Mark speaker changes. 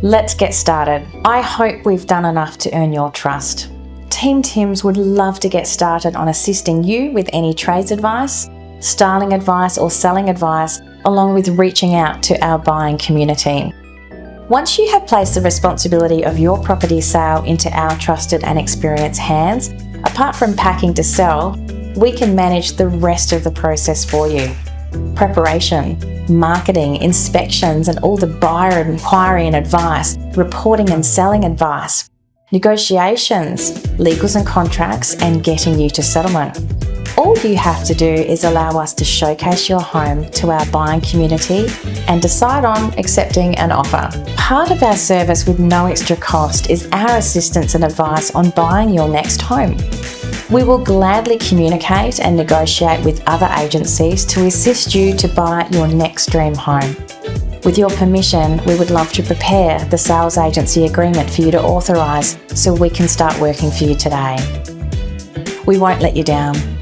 Speaker 1: Let's get started. I hope we've done enough to earn your trust. Team Tims would love to get started on assisting you with any trades advice, styling advice or selling advice, along with reaching out to our buying community. Once you have placed the responsibility of your property sale into our trusted and experienced hands, apart from packing to sell, we can manage the rest of the process for you. Preparation, marketing, inspections, and all the buyer inquiry and advice, reporting and selling advice, negotiations, legals and contracts, and getting you to settlement. All you have to do is allow us to showcase your home to our buying community and decide on accepting an offer. Part of our service with no extra cost is our assistance and advice on buying your next home. We will gladly communicate and negotiate with other agencies to assist you to buy your next dream home. With your permission, we would love to prepare the sales agency agreement for you to authorise so we can start working for you today. We won't let you down.